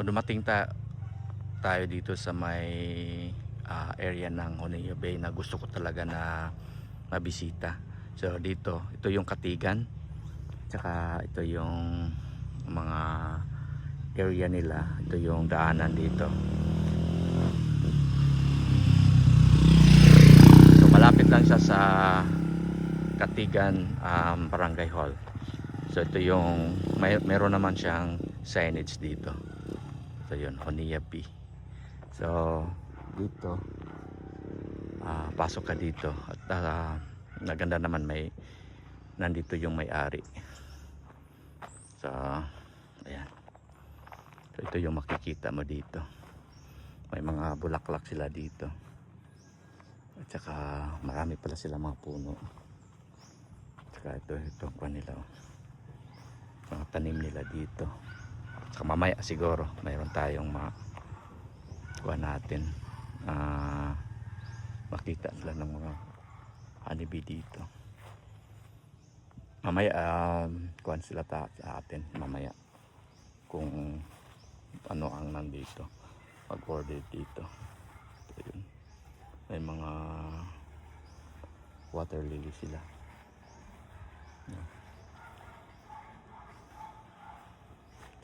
dumating tayo dito sa may area ng Honea Bay na gusto ko talaga na mabisita. So dito, ito yung Katigan, tsaka ito yung mga area nila, ito yung daanan dito. So malapit lang siya sa Katigan Barangay Hall. So ito yung meron naman siyang signage dito. So yun, Honea Bay. So dito pasok ka dito at naganda naman, nandito yung may-ari. So ayan. So ito yung makikita mo dito. May mga bulaklak sila dito. At saka marami pala sila mga puno. At saka ito pa nila. Mga tanim nila dito. At saka mamaya siguro mayroon tayong kuha natin. Makita sila ng mga honeybee dito. Mamaya kuhan sila sa atin mamaya kung ano ang nandito, mag-order dito. So, yun. May mga water lily sila. Yan.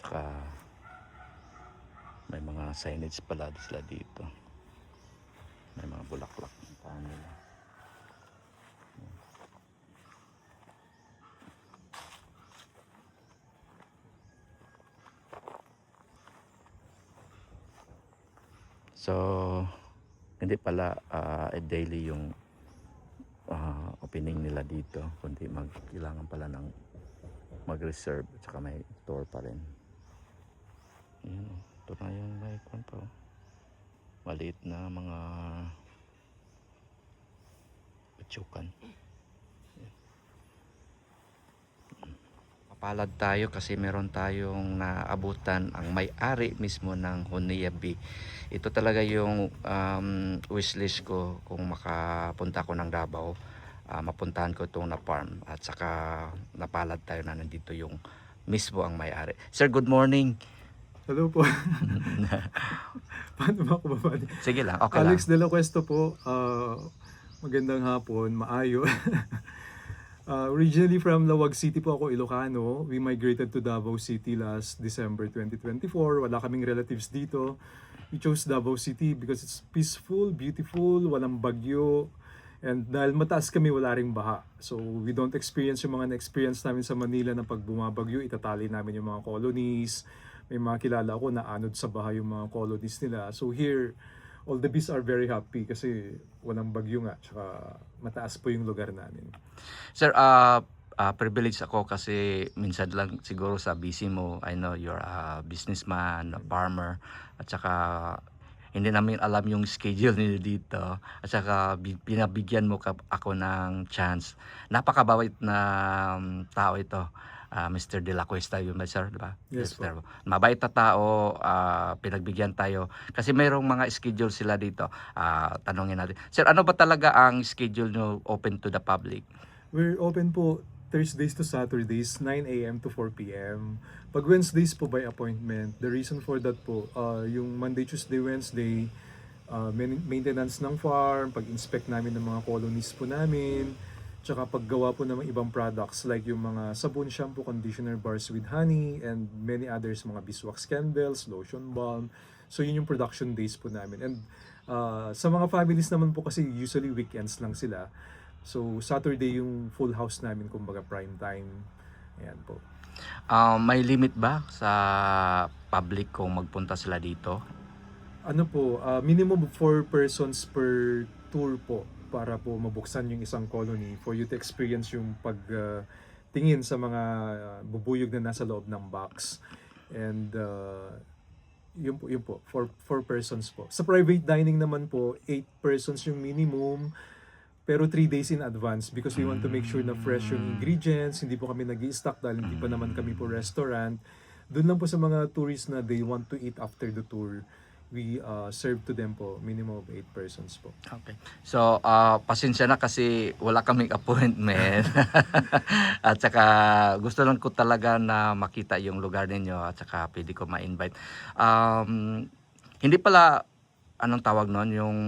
Saka may mga signage pala sila dito. May mga bulaklak ng nila. So hindi pala daily yung opening nila dito, kundi kailangan pala ng mag-reserve at saka may tour pa rin. Ayan, ito na yung may kwan pa, maliit na mga patsukan. Mapalad tayo kasi meron tayong naabutan ang may-ari mismo ng Honea Bay. Ito talaga yung wishlist ko kung makapunta ko ng Davao. Mapuntahan ko itong na farm at saka napalad tayo na nandito yung mismo ang may-ari. Sir, good morning. Hello po. Paano ba ako babali? Sige lang, okay Alex lang. De La Cuesta po. Magandang hapon, maayo. Originally from Lawag City po ako, Ilocano. We migrated to Davao City last December 2024. Wala kaming relatives dito. We chose Davao City because it's peaceful, beautiful, walang bagyo. And dahil mataas kami, wala ring baha. So we don't experience yung mga na-experience namin sa Manila na pag bumabagyo, itatali namin yung mga colonies. May mga kilala ko na anod sa baha yung mga colonies nila. So here, all the bees are very happy kasi walang bagyo nga. Tsaka mataas po yung lugar namin. Sir, privilege ako kasi minsan lang siguro sa busy mo, I know you're a businessman, a farmer, at saka hindi namin alam yung schedule niyo dito, at saka pinabigyan mo ako ng chance. Napakabait na tao ito. Mr. De La Cuesta yun ba, sir? Diba? Yes po. Mabait na tao, pinagbigyan tayo. Kasi mayroong mga schedule sila dito. Tanungin natin. Sir, ano ba talaga ang schedule nyo open to the public? We're open po Thursdays to Saturdays, 9 a.m. to 4 p.m. Pag Wednesdays po by appointment. The reason for that po, yung Monday, Tuesday, Wednesday, maintenance ng farm, pag-inspect namin ng mga colonies po namin, tsaka paggawa po ng ibang products like yung mga sabon, shampoo, conditioner bars with honey, and many others, mga beeswax candles, lotion balm. So yun yung production days po namin. And sa mga families naman po kasi usually weekends lang sila. So Saturday yung full house namin, kumbaga prime time. Ayan po. May limit ba sa public kung magpunta sila dito? Ano po, minimum of 4 persons per tour po para po mabuksan yung isang colony for you to experience yung tingin sa mga bubuyog na nasa loob ng box. And yun po, 4 persons po. Sa private dining naman po, 8 persons yung minimum, pero 3 days in advance because we want to make sure na fresh yung ingredients. Hindi po kami nag-i-stock dahil hindi pa naman kami po restaurant. Doon lang po sa mga tourists na they want to eat after the tour. we serve to them po minimum of 8 persons po. Okay. So, pasensya na kasi wala kaming appointment. At saka gusto lang ko talaga na makita yung lugar ninyo at saka pwede ko ma-invite. Hindi pala, anong tawag nun, yung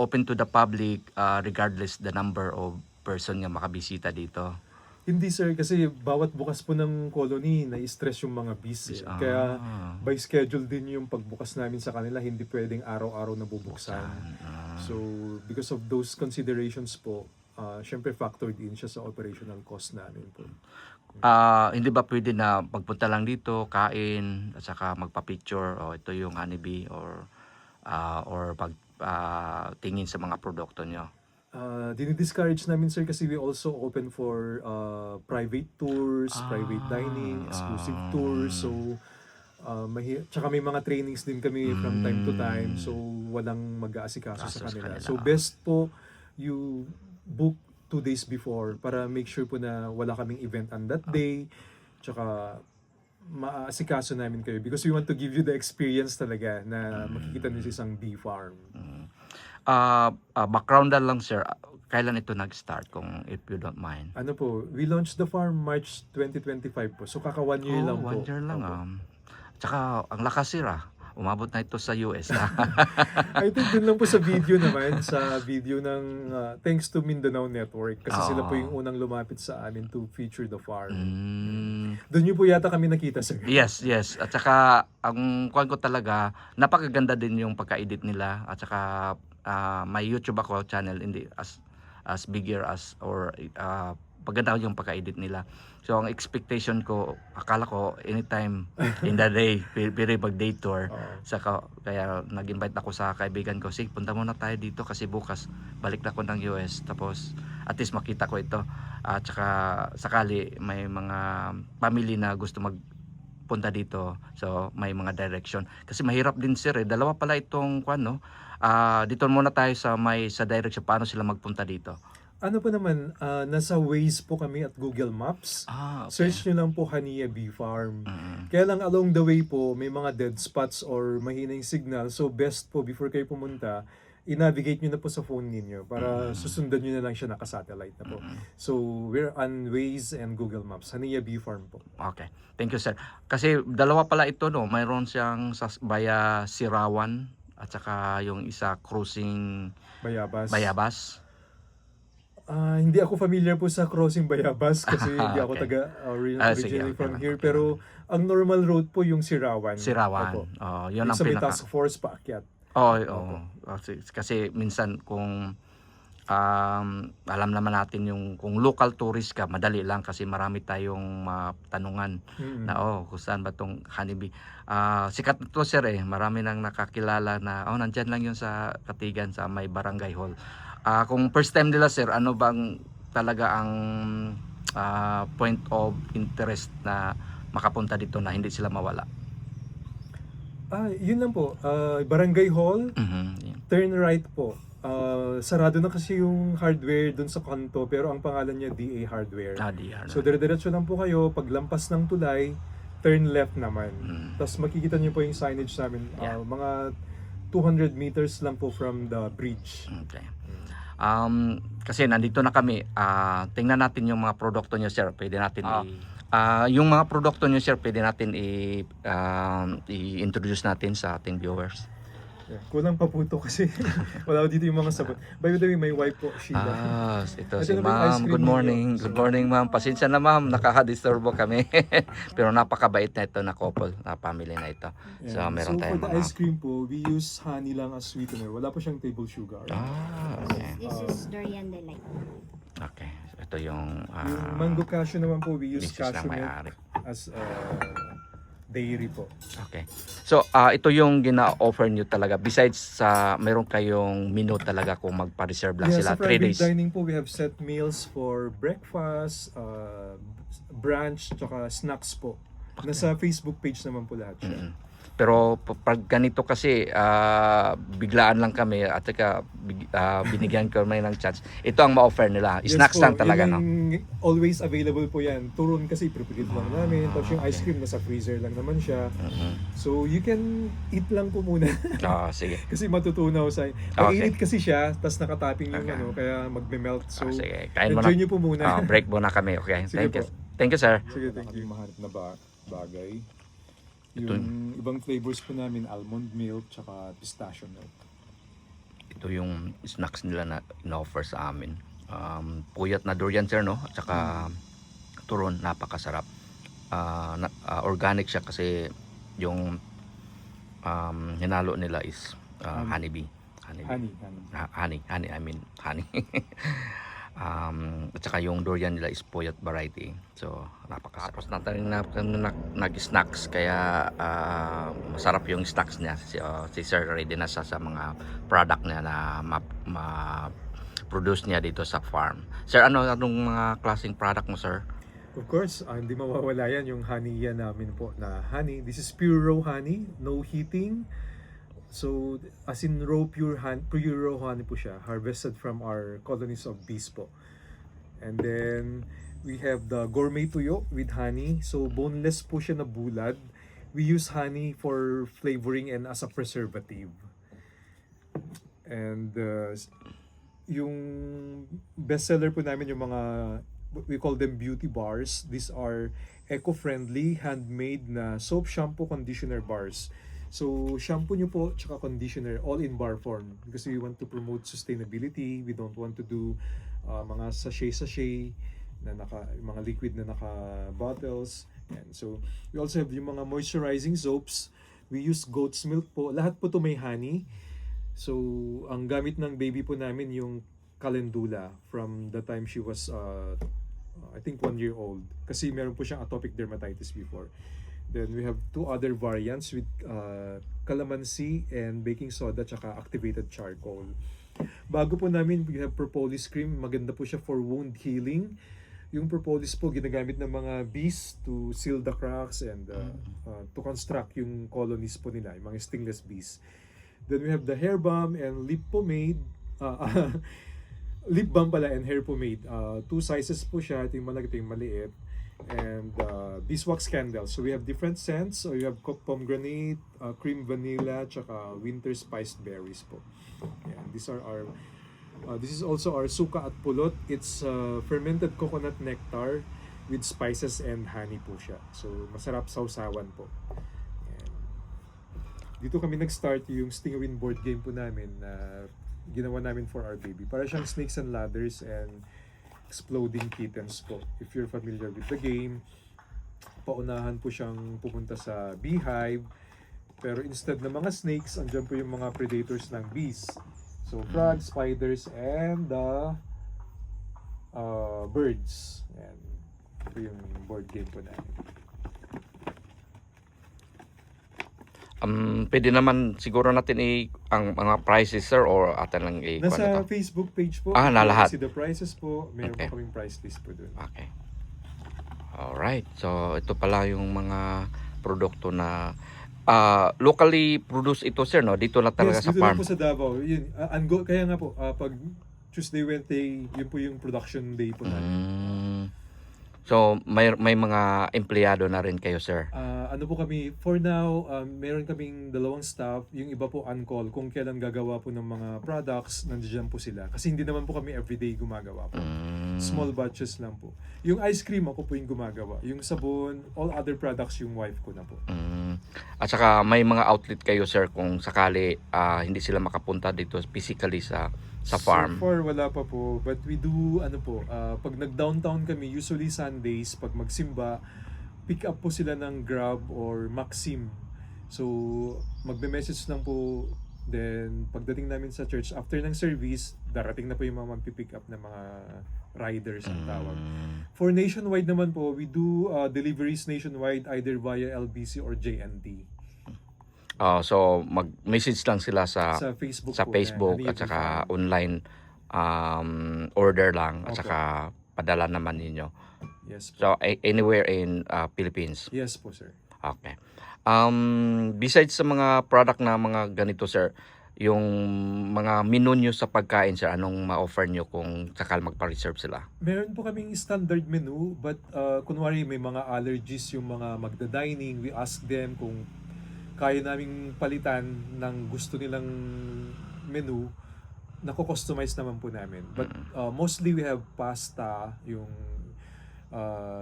open to the public regardless the number of person nga makabisita dito. Hindi sir, kasi bawat bukas po ng colony, na-stress yung mga bees. Kaya by schedule din yung pagbukas namin sa kanila, hindi pwedeng araw-araw na bubuksan. So because of those considerations po, syempre factored in siya sa operational cost namin po. Hindi ba pwede na magpunta lang dito, kain, at saka magpa-picture, o ito yung honeybee, or pag tingin sa mga produkto nyo? Dinidiscourage namin sir kasi we also open for private tours, private dining, exclusive tours. So tsaka may mga trainings din kami from time to time, so walang mag-aasikaso sa kanila. So best po you book 2 days before para make sure po na wala kaming event on that day. Tsaka maaasikaso namin kayo because we want to give you the experience talaga na makikita niyo sa isang bee farm. Background lang sir, kailan ito nag-start kung if you don't mind? Ano po, we launched the farm March 2025 po. So kaka 1 year lang po. 1 year lang. Tsaka ang lakas sir, umabot na ito sa US. I think dun lang po sa video naman, sa video ng thanks to Mindanao Network kasi sila po yung unang lumapit sa amin to feature the farm. Doon niyo po yata kami nakita sir. Yes. At saka ang kuwan ko talaga, napakaganda din yung pagka-edit nila. At saka may YouTube ako channel, hindi as bigger as or paganda yung pagka-edit nila. So ang expectation ko, akala ko anytime in the day, pero pag day tour. Saka kaya nag-invite ako sa kaibigan ko, sige, punta muna tayo dito kasi bukas balik na ako ng US. Tapos at least makita ko ito. At saka sakali may mga family na gusto magpunta dito. So may mga direction. Kasi mahirap din sir, dalawa pala itong kwan, no? Dito muna tayo sa direction paano sila magpunta dito. Ano po naman, nasa Waze po kami at Google Maps. Okay. Search nyo lang po Hania Bee Farm. Kaya lang along the way po, may mga dead spots or mahinang signal. So best po, before kayo pumunta, i-navigate nyo na po sa phone ninyo para susundan nyo na lang siya naka-satellite na po. So we're on Waze and Google Maps. Hania Bee Farm po. Okay. Thank you sir. Kasi dalawa pala ito, no? Mayroon siyang sa Baya Sirawan at saka yung isa cruising Bayabas. Hindi ako familiar po sa crossing Bayabas kasi hindi ako Okay. originally Sige, from okay here. lang. Pero ang normal road po yung Sirawan. Sirawan. Opo. Yun ang Sa may pinaka. task force paakyat. Oo. Kasi minsan kung alam naman natin yung kung local tourist ka, madali lang kasi marami tayong tanungan na kung saan ba tong honeybee. Sikat ito sir marami nang nakakilala na nandyan lang yun sa Katigan sa may barangay hall. Kung first time nila sir, ano bang talaga ang point of interest na makapunta dito na hindi sila mawala? Yun lang po. Barangay Hall, Yeah. turn right po. Sarado na kasi yung hardware dun sa kanto pero ang pangalan niya DA Hardware. So dire-diretso lang po kayo, paglampas ng tulay, turn left naman. Tapos makikita niyo po yung signage namin, mga 200 meters lang po from the bridge. Okay. Kasi nandito na kami, tingnan natin yung mga produkto niyo sir. Pwede natin yung mga produkto niyo sir, pwede natin i-introduce natin sa ating viewers. Kulang pa po ito kasi wala dito yung mga sabon. By the way, may wife po, Sheila. Ito Ito si na ba yung ice ma'am. cream Good morning. ninyo? Good morning ma'am. Pasensya na ma'am, nakaka-disturbo kami. Pero napakabait na ito na couple, na family na ito. So meron tayong for the mga... ice cream po, we use honey lang as sweetener. Wala po siyang table sugar. Okay. This is Dorian Delight. Okay. Ito yung... Yung mango cashew naman po, we use Mrs. ng cashew milk may-ari. as dairy po. Okay. So, ito yung gina-offer nyo talaga. Besides sa meron kayong menu talaga kung magpa-reserve lang sila. Sa 3 private days. dining po, we have set meals for breakfast, brunch, tsaka snacks po. Nasa Facebook page naman po lahat siya. Pero pag ganito kasi biglaan lang kami at saka binigyan kami ng chance. Ito ang ma-offer nila. Yes Snacks po, lang talaga, yun no? ang always available po yan. Turon kasi prepared lang namin. Tapos yung ice okay. cream nasa freezer lang naman siya. Mhm. So you can eat lang po muna. Sige. Kasi matutunaw sa... Mainit kasi siya, tapos nakatapping yung Okay. kaya magme-melt. So Sige. Kain mo enjoy na. niyo po muna. Break muna kami, okay? Sige Thank you. po. Thank you, sir. Sige, thank you. Mahanap na bagay. Ito- Yung ibang flavors po namin, almond milk, tsaka pistachio milk. Ito yung snacks nila na in-offer sa amin. Puyat na durian, sir, no? At saka turon, napakasarap. Organic siya kasi yung hinalo nila is honeybee. Honey. Honey, I mean honey. At saka yung durian nila is puyat variety. So, napakasarap. Tapos natin nag-snacks kaya masarap yung snacks niya. Si Sir ready na sa mga product niya na ma-produce niya dito sa farm. Sir, anong mga klaseng product mo, sir? Of course, hindi mawawala yan yung honey yan namin po na honey. This is pure raw honey, no heating. So, as in pure raw honey po siya, harvested from our colonies of bees po. And then, we have the gourmet tuyo with honey. So, boneless po siya na bulad. We use honey for flavoring and as a preservative. And yung bestseller po namin yung mga, we call them beauty bars. These are eco-friendly, handmade na soap, shampoo, conditioner bars. So, shampoo nyo po, tsaka conditioner, all in bar form. Because we want to promote sustainability. We don't want to do mga sachet-sachet, na mga liquid na naka-bottles. And so, we also have yung mga moisturizing soaps. We use goat's milk po. Lahat po to may honey. So, ang gamit ng baby po namin yung calendula from the time she was, I think 1 year old. Kasi meron po siyang atopic dermatitis before. Then we have 2 other variants with calamansi and baking soda tsaka activated charcoal. Bago po namin, we have propolis cream. Maganda po siya for wound healing. Yung propolis po ginagamit ng mga bees to seal the cracks and to construct yung colonies po nila, yung mga stingless bees. Then we have the hair balm and lip pomade. Lip balm pala and hair pomade. 2 sizes po siya. Ito yung malaki, ito yung maliit. And beeswax candles. So we have different scents. So you have pomegranate, cream vanilla, tsaka winter spiced berries po. Yeah, these are our this is also our suka at pulot. It's fermented coconut nectar with spices and honey po siya. So masarap sausawan po. And dito kami nag-start yung Stingawin board game po namin na ginawa namin for our baby. Para siyang snakes and ladders and exploding kittens po. If you're familiar with the game, paunahan po siyang pumunta sa beehive. Pero instead ng mga snakes, andyan po yung mga predators ng bees. So frogs, spiders, and the birds. Yan. Ito yung board game po namin. Pwede naman siguro natin ang mga prices, sir, or atin lang Nasa Facebook page po. Na lahat. See the prices po. Meron Okay. po kaming price list po doon. Okay. Alright. So, ito pala yung mga produkto na locally produced ito, sir, no? Dito lang talaga Yes, sa dito farm. lang po sa Davao. Yun, kaya nga po, pag Tuesday, Wednesday, yun po yung production day po namin. So, may mga empleyado na rin kayo, sir? Ano po kami, for now, meron kaming 2 staff. Yung iba po on-call. Kung kailan gagawa po ng mga products, nandiyan po sila. Kasi hindi naman po kami everyday gumagawa po. Small batches lang po. Yung ice cream, ako po yung gumagawa. Yung sabon, all other products, yung wife ko na po. At saka may mga outlet kayo, sir, kung sakali hindi sila makapunta dito physically sa farm. So far, wala pa po. But we do, pag nag-downtown kami, usually Sundays, pag magsimba, pick up po sila ng Grab or Maxim. So, magbe-message lang po. Then, pagdating namin sa church, after ng service, darating na po yung mga magpipick up na mga riders ang tawag. For nationwide naman po, we do deliveries nationwide either via LBC or JNT. So mag-message lang sila sa Facebook, Facebook at saka online order lang at Opo. saka padala naman ninyo. Yes po. So anywhere in Philippines. Yes po, sir. Okay. Besides sa mga product na mga ganito, sir, yung mga menu nyo sa pagkain, sir, anong ma-offer nyo kung sakal magpa-reserve sila? Meron po kaming standard menu, but kunwari may mga allergies yung mga magda-dining, we ask them kung kaya naming palitan ng gusto nilang menu, nako-customize naman po namin. But mostly we have pasta, yung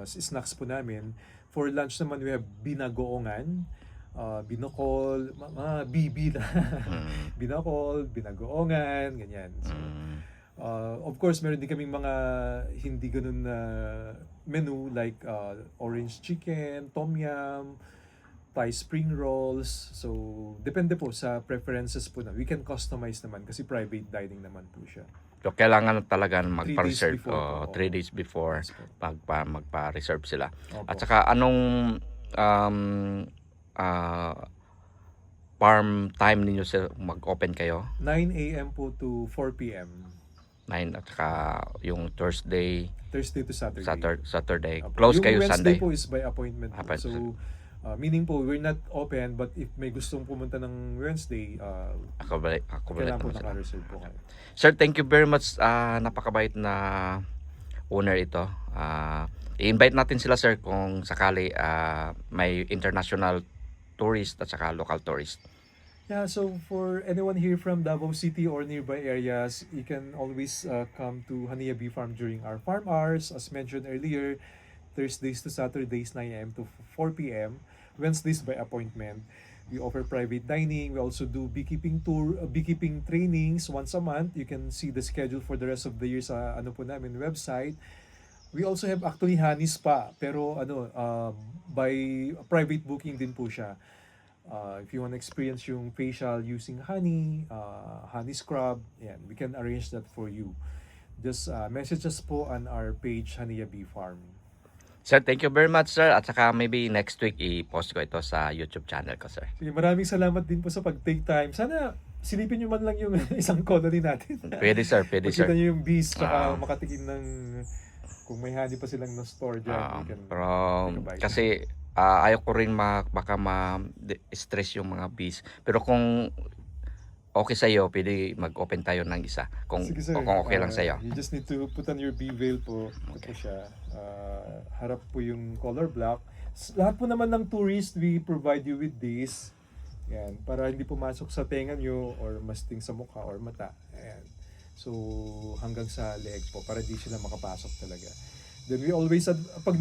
snacks po namin. For lunch naman we have binagoongan, binokol, mga bibi na. Binokol, binagoongan, ganyan. So, of course, meron din kaming mga hindi ganun na menu like orange chicken, tom yum, Thai spring rolls. So, depende po sa preferences po na. We can customize naman kasi private dining naman po siya. So, kailangan talaga 3 days magpa-reserve before po. 3 days before Yes po. magpa-reserve sila. Opo. At saka anong um, ah, farm time ninyo, sir, mag-open kayo? 9 a.m. po to 4 p.m. 9 at saka yung Thursday, Thursday to Saturday. Saturday. Opo. Close Yung kayo Wednesday Sunday. po is by appointment po. So, meaning po, we're not open, but if may gustong pumunta ng Wednesday, Ako balik kailangan po naman sila. naka-reserve po kayo. Sir, thank you very much. Napakabait na owner ito. I-invite natin sila, sir, kung sakali may international tourist at saka local tourist. Yeah, so for anyone here from Davao City or nearby areas, you can always come to Hania Bee Farm during our farm hours. As mentioned earlier, Thursdays to Saturdays, 9 a.m. to 4 p.m. Wednesdays by appointment. We offer private dining. We also do beekeeping beekeeping trainings once a month. You can see the schedule for the rest of the year sa ano po namin website. We also have actually honey spa, pero by private booking din po siya. If you want to experience yung facial using honey, honey scrub, yan, we can arrange that for you. Just message us po on our page, Hania Bee Farm. Sir, thank you very much, sir. At saka maybe next week i-post ko ito sa YouTube channel ko, sir. Sige, maraming salamat din po sa pag-take time. Sana silipin nyo man lang yung isang colony natin. Pwede, sir. Pwede, sir. Makita nyo yung bees, tsaka Ah. makatikim ng kung may honey pa silang na-store dyan. You can Pero take a bite. kasi ayaw ko rin baka ma-stress yung mga bees. Pero kung okay sa iyo, pwede mag-open tayo ng isa. Kung Sige, sir. kung okay lang sa iyo. You just need to put on your bee veil po. Ito po siya. Harap po yung color black. Lahat po naman ng tourist, we provide you with this. Yan. Para hindi pumasok sa tenga nyo or masting sa mukha or mata. Ayan. So, hanggang sa leeg po. Para di sila makapasok talaga. Then we always, pag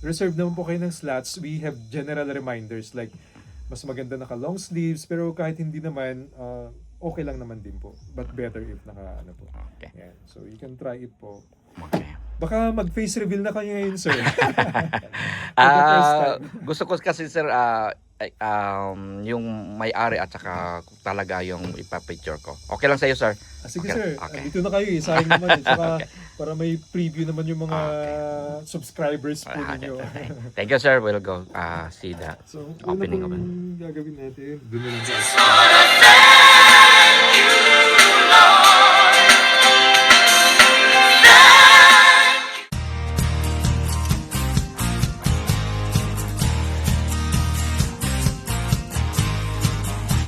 reserve naman po kayo ng slots, we have general reminders like mas maganda naka long sleeves, pero kahit hindi naman, okay lang naman din po. But better if naka ano po. Okay. Yan. So you can try it po. Okay. Baka mag-face reveal na kayo ngayon, sir. For the first time. Gusto ko kasi, sir, yung may-ari at saka talaga yung ipapicture ko. Okay lang sa iyo, sir? Sige, Okay. sir. Okay. Andito na kayo. Sayang naman. Saka para may preview naman yung mga subscribers po Okay. ninyo. Thank you, sir. We'll go see the So, Opening una naman. pong gagawin natin, doon na lang sa